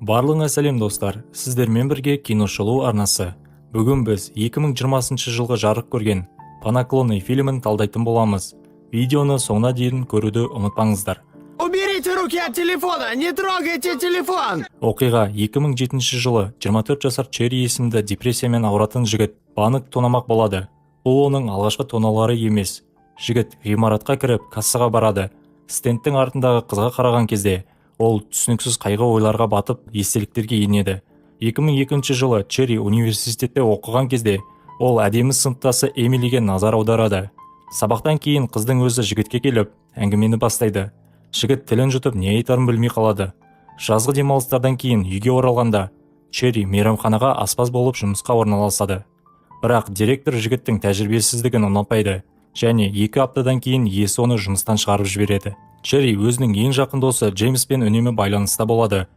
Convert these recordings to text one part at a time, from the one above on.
Барлығыңа сәлем достар, сіздермен бірге киношолу арнасы. Бүгін біз 2020 жылғы жарық көрген «Панаклоны» фильмін талдайтын боламыз. Видеоны соңына дейін көруді ұмытпаңыздар. Уберите руки от телефона, не трогайте телефон! Оқиға 2007 жылы 24 жасар Черри есімді депрессиямен ауыратын жігіт банк тонамақ болады. Бұл оның алғашқы тоналары емес. Жігіт ғимаратқа кіріп кассаға барады. Стендтің артындағы қызға қараған кезде ол түсініксіз қайғы ойларға батып естеліктерге енеді. 2002 жылы Черри университетте оқыған кезде ол әдемі сыныптасы Эмилиге назар аударады. Сабақтан кейін қыздың өзі жігітке келіп әңгімені бастайды. Жігіт тілін жұтып не айтарын білмей қалады. Жазғы демалыстардан кейін үйге оралғанда Черри мейрамханаға аспаз болып жұмысқа орналасады. Бірақ директор жігіттің тәжірибесіздігін ұнатпайды және 2 аптадан кейін иесі оны жұмыстан шығарып жібереді. Черри өзінің ең жақын досы Джеймспен үнемі байланыста болады.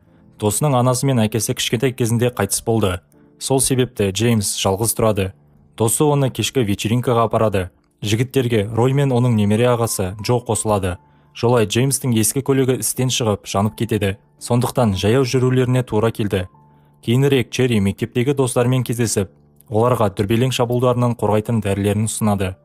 Досының анасы мен әкесі кішкентай кезінде қайтыс болды. Сол себепті Джеймс жалғыз тұрады. Досы оны кешкі вечеринкаға апарады. Жігіттерге Рой мен оның немере ағасы Джо қосылады. Жолай Джеймстің ескі көлігі істен шығып жанып кетеді. Сондықтан жаяу жүрулеріне тура келді. Кейінірек Черри мектептегі достарымен кездесіп, оларға дүрбелең шабуылдарынан қорғайтын дәрілерін ұсынады.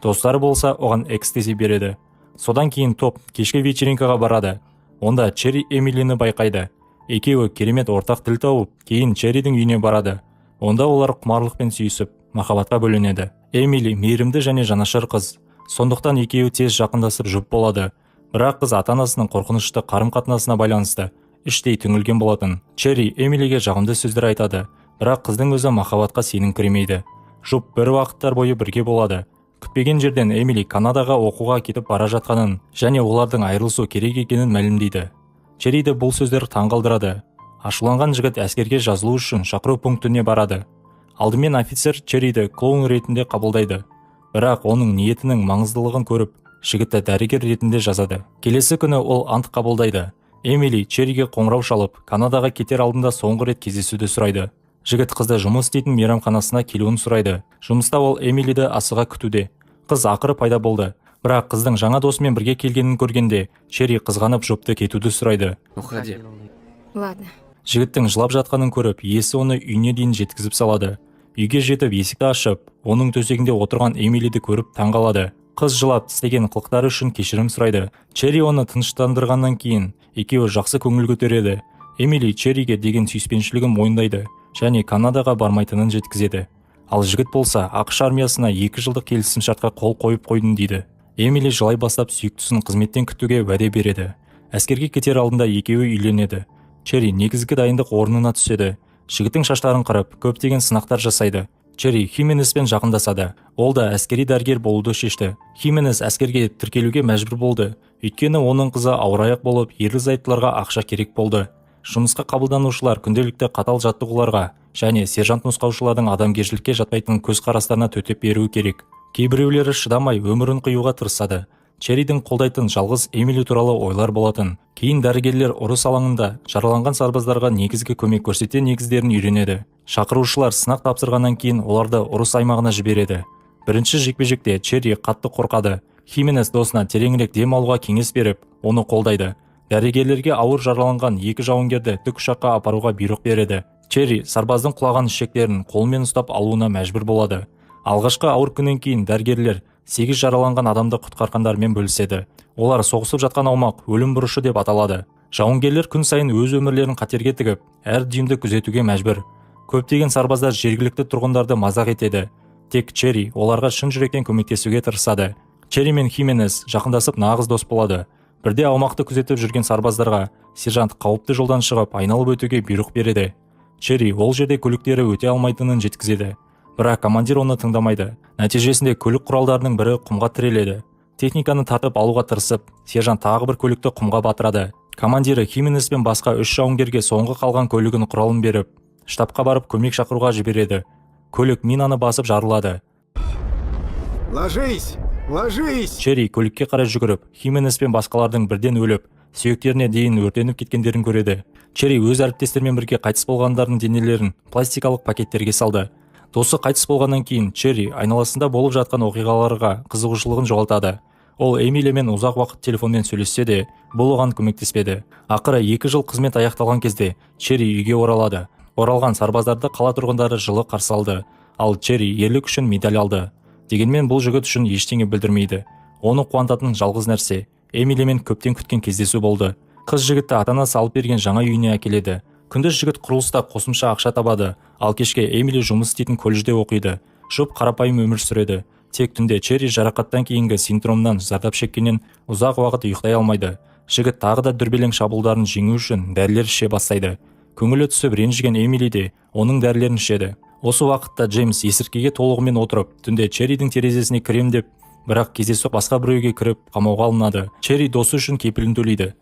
Достары болса оған экстази береді. Содан кейін топ кешкі вечеринкаға барады. Онда Черри Эмилині байқайды. Екеуі керемет ортақ тіл тауып, кейін Черридің үйіне барады. Онда олар құмарлықпен сүйісіп, махаббатқа бөленеді. Эмили мейірімді және жанашыр қыз. Сондықтан екеуі тез жақындасып жұп болады. Бірақ қыз ата-анасының қорқынышты қарым-қатынасына байланысты іштей түңілген болатын. Черри Эмилиге жағымды сөздер айтады, бірақ қыздың өзі махаббатқа сеніңкіремейді. Жұп бір уақыттар бойы бірге болады. Күтпеген жерден Эмили Канадаға оқуға кетіп бара жатқанын және олардың айырылысу керек екенін мәлімдейді. Черриді бұл сөздер таңғалдырады. Ашуланған жігіт әскерге жазылу үшін шақыру пунктіне барады. Алдымен офицер Черриді клоун ретінде қабылдайды. Бірақ оның ниетінің маңыздылығын көріп, жігітті дәрігер ретінде жазады. Келесі күні ол ант қабылдайды. Эмили Черриге қоңырау шалып, Канадаға кетер алдында соңғы рет кездесуді сұрайды. Жігіт қызды жұмыс істейтін мейрамханасына келуін сұрайды. Жұмыста ол Эмилиді асыға күтуде. Қыз ақыры пайда болды. Бірақ қыздың жаңа досымен бірге келгенін көргенде, Черри қызғанып жұпты кетуді сұрайды. Уходи. Ладно. Жігіттің жылап жатқанын көріп, иесі оны үйіне дейін жеткізіп салады. Үйге жетіп есікті ашып, оның төсегінде отырған Эмилиді көріп таңғалады. Қыз жылап істеген қылықтары үшін кешірім сұрайды. Черри оны тыныштандырғаннан кейін екеуі жақсы көңіл көтереді. Эмили Черриге деген сүйіспеншілігін мойындайды және Канадаға бармайтынын жеткізеді. Ал жігіт болса ақш армиясына 2 жылдық келісімшартқа қол қойып қойдың дейді. Эмили жылай бастап сүйіктісін қызметтен күтуге уәде береді. Әскерге кетер алдында екеуі үйленеді. Черри негізгі дайындық орнына түседі. Жігіттің шаштарын қырып, көптеген сынақтар жасайды. Черри Хименеспен жақындасады. Ол да әскери дәрігер болуды шешті. Хименес әскерге тіркелуге мәжбүр болды. Өйткені оның қызы ауыраяқ болып, ерлі-зайыптыларға ақша керек болды. Жұмысқа қабылданушылар күнделікті қатал жаттығуларға және сержант нұсқаушылардың адамгершілікке жатпайтын көзқарастарына төтеп беруі керек. Кейбіреулері шыдамай өмірін қиюға тырысады. Черридің қолдайтын жалғыз Эмили туралы ойлар болатын. Кейін дәрігерлер ұрыс алаңында жараланған сарбаздарға негізгі көмек көрсете негіздерін үйренеді. Шақырушылар сынақ тапсырғаннан кейін оларды ұрыс аймағына жібереді. Бірінші жекпе-жекте Черри қатты қорқады. Хименес досына тереңірек дем алуға кеңес беріп, оны қолдайды. Дәрігерлерге ауыр жараланған 2 жауынгерді тікұшаққа апаруға бұйрық береді. Черри сарбаздың құлаған ішектерін қолмен ұстап алуына мәжбүр болады. Алғашқы ауыр күннен кейін дәрігерлер 8 жараланған адамды құтқарғандармен бөліседі. Олар соғысып жатқан аумақ өлім бұрышы деп аталады. Жауынгерлер күн сайын өз өмірлерін қатерге тігіп, әр дүйімді күзетуге мәжбүр. Көптеген сарбаздар жергілікті тұрғындарды мазақ етеді. Тек Черри оларға шын жүректен көмектесуге тырысады. Черри мен Хименес жақындасып нағыз дос болады. Бірде аумақты күзетіп жүрген сарбаздарға сержант қауіпті жолдан шығып айналып өтуге бұйрық береді. Черри ол жерде көліктері өте алмайтынын жеткізеді. Бірақ командир оны тыңдамайды. Нәтижесінде көлік құралдарының бірі құмға тіреледі. Техниканы тартып алуға тырысып, сержант тағы бір көлікті құмға батырады. Командирі Хименес пен басқа 3 жауынгерге соңғы қалған көлігін құралын беріп, штабқа барып көмек шақыруға жібереді. Көлік минаны басып жарылады. Ложись! Ложись! Черри көлікке қарай жүгіріп, Хименес пен басқалардың бірден өліп, сүйектеріне дейін өртеніп кеткендерін көреді. Черри өз әріптестермен бірге қайтыс болғандардың денелерін пластикалық пакеттерге салды. Досы қайтыс болғаннан кейін Черри айналасында болып жатқан оқиғаларға қызығушылығын жоғалтады. Ол Эмилимен ұзақ уақыт телефонмен сөйлессе де, бұл оған көмектеспеді. Ақыры 2 жыл қызмет аяқталған кезде Черри үйге оралады. Оралған сарбаздарды қала тұрғындары жылы қарсы алды, ал Черри ерлік үшін медаль алды. Дегенмен бұл жігіт үшін ештеңе білдірмейді. Оны қуантатын жалғыз нәрсе Эмилимен көптен күткен кездесу болды. Қыз жігітті ата-анасы алып берген жаңа үйіне әкеледі. Күндіз жігіт құрылыста қосымша ақша табады, ал кешке Эмили жұмыс істейтін колледжде оқиды. Жұп қарапайым өмір сүреді. Тек түнде Черри жарақаттан кейінгі синдромнан зардап шеккеннен ұзақ уақыт ұйықтай алмайды. Жігіт тағы да дүрбелең шабуылдарын жеңу үшін дәрілер іше бастайды. Көңілі түсіп ренжіген Эмили де оның дәрілерін ішеді. Осы уақытта Джеймс есірткіге толығымен отырып, түнде Черридің терезесіне кірем деп, бірақ кездейсоқ басқа бір үйге кіріп қамауға алынады. Черри досы үшін кепілін төлейді.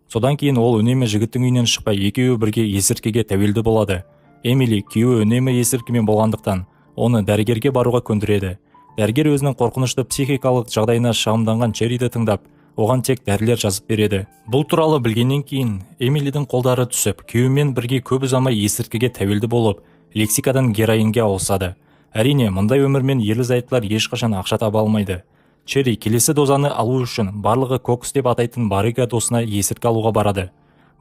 Содан кейін ол үнемі жігіттің үйінен шықпай, екеуі бірге есірткіге тәуелді болады. Эмили күйеуі үнемі есірткімен болғандықтан оны дәрігерге баруға көндіреді. Дәрігер өзінің қорқынышты психикалық жағдайына шағымданған Черриді тыңдап, оған тек дәрілер жазып береді. Бұл туралы білгеннен кейін Эмилидің қолдары түсіп, күйеуімен бірге көп ұзамай есірткіге тәуелді болып, лексикадан героинге ауысады. Әрине, мұндай өмірмен ерлі-зайыптылар ешқашан ақша таба алмайды. Черри келесі дозаны алу үшін барлығы кокс деп атайтын Баррига досына есірткі алуға барады.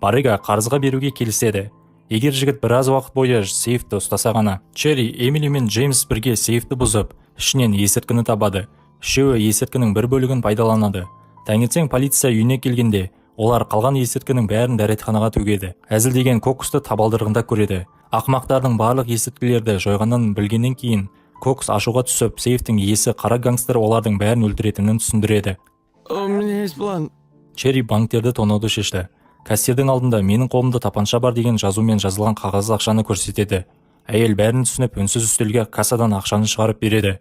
Баррига қарызға беруге келіседі. Егер жігіт біраз уақыт бойы сейфті ұстаса ғана. Черри, Эмили мен Джеймс бірге сейфті бұзып, ішінен есірткіні табады. Үшеуі есірткінің бір бөлігін пайдаланады. Таңертең полиция үйіне келгенде, олар қалған есірткінің бәрін дәретханаға төгеді. Әзілдеген коксты табалдырығында көреді. Ақмақтардың барлық есірткілерді жойғанын білгеннен кейін, кокс ашуға түсіп, сейфтің иесі қара гангстер олардың бәрін өлтіретінін түсіндіреді. У меня есть план. Черри банктерді тонауды шешті. Кассирдің алдында менің қолымда тапанша бар деген жазумен жазылған қағаз ақшаны көрсетеді. Әйел бәрін түсініп үнсіз үстелге кассадан ақшаны шығарып береді.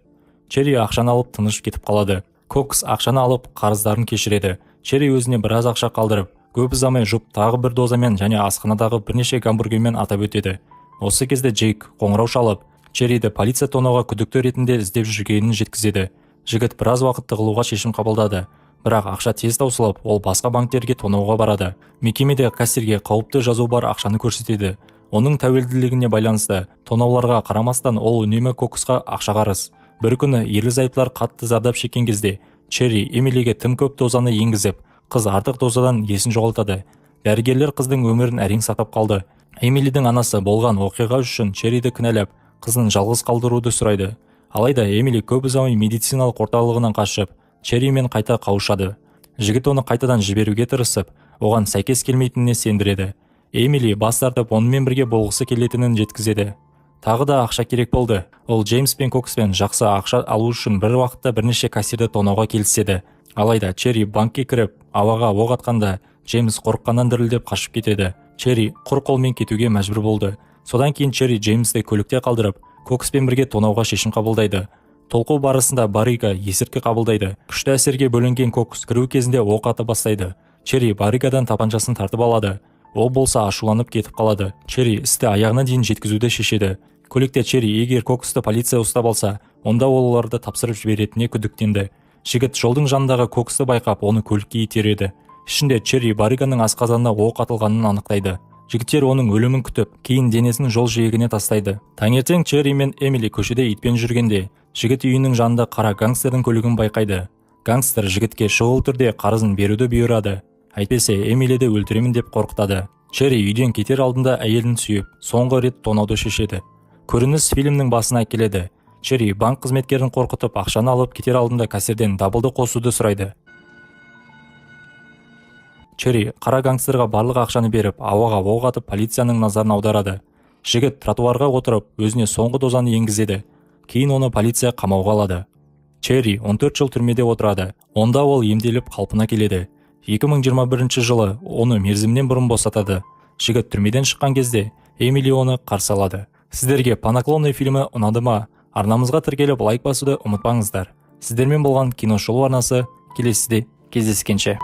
Черри ақшаны алып тыныш кетіп қалады. Кокс ақшаны алып қарыздарын кешіреді. Черри өзіне біраз ақша қалдырып, көп ұзамай жұп тағы бір дозамен және асханадағы бірнеше гамбургермен атап өтеді. Осы кезде Джейк қоңырау шалып, Черриді полиция тонауға күдікті ретінде іздеп жүргенін жеткізеді. Жігіт біраз уақыт тығылуға шешім қабылдады. Бірақ ақша тез таусылып, ол басқа банктерге тонауға барады. Мекемеде кассирге қауіпті жазу бар ақшаны көрсетеді. Оның тәуелділігіне байланысты тонауларға қарамастан ол үнемі коксқа ақша қарыз. Бір күні ерлі-зайыптылар қатты зардап шеккен кезде Черри Эмилиге тым көп дозаны енгізіп, қыз артық дозадан есін жоғалтады. Дәрігерлер қыздың өмірін әрең сақтап қалды. Эмилидің анасы болған оқиға үшін Черриді кінәлап, қызын жалғыз қалдыруды сұрайды. Алайда Эмили көп ұзамай медициналық орталығынан қашып, Черримен қайта қауышады. Жігіт оны қайтадан жіберуге тырысып, оған сәйкес келмейтініне сендіреді. Эмили бас тартып онымен бірге болғысы келетінін жеткізеді. Тағы да ақша керек болды. Ол Джеймс пен Кокспен жақсы ақша алу үшін бір уақытта бірнеше кассирді тонауға келіседі. Алайда Черри банкке кіріп, ауаға оқ атқанда, Джеймс қорыққаннан дірілдеп қашып кетеді. Черри құр қолмен кетуге мәжбүр болды. Содан кейін Черри Джеймсті көлікте қалдырып, Кокспен бірге тонауға шешім қабылдайды. Толқу барысында Баррига есірткі қабылдайды. Күшті әсерге бөлінген Кокс кіру кезінде оқ ата бастайды. Черри Барригадан тапаншасын тартып алады. Ол болса ашуланып кетіп қалады. Черри істі аяғына дейін жеткізуді шешеді. Көлікте Черри егер Коксты полиция ұстап алса, онда ол оларды тапсырып жіберетініне күдіктенді. Жігіт жолдың жанындағы Коксты байқап, оны көлікке итереді. Ішінде Черри Барриганың асқазанына оқ атылғанын анықтайды. Жігіттер оның өлімін күтіп, кейін денесін жол жиегіне тастайды. Таңертең Черри мен Эмили көшеде итпен жүргенде, жігіт үйінің жанында қара гангстердің көлігін байқайды. Гангстер жігітке шұғыл түрде қарызын беруді бұйырады. Әйтпесе Эмилиді өлтіремін деп қорқытады. Черри үйден кетер алдында әйелін сүйіп, соңғы рет тонауды шешеді. Көрініс фильмнің басына келеді. Черри банк қызметкерін қорқытып, ақшаны алып кетер алдында кассирден дабылды қосуды сұрайды. Черри қара гангстерға барлық ақшаны беріп, ауаға оқ атып полицияның назарын аударады. Жігіт тротуарға отырып, өзіне соңғы дозаны енгізеді. Кейін оны полиция қамауға алады. Черри 14 жыл түрмеде отырады. Онда ол емделіп қалпына келеді. 2021 жылы оны мерзімнен бұрын босатады. Жігіт түрмеден шыққан кезде Эмили оны қарсы алады. Сіздерге «По наклонной» фильмі ұнады ма? Арнамызға тіркеліп лайк басуды ұмытпаңыздар. Сіздермен болған Киношолу арнасы келесіде кездескенше.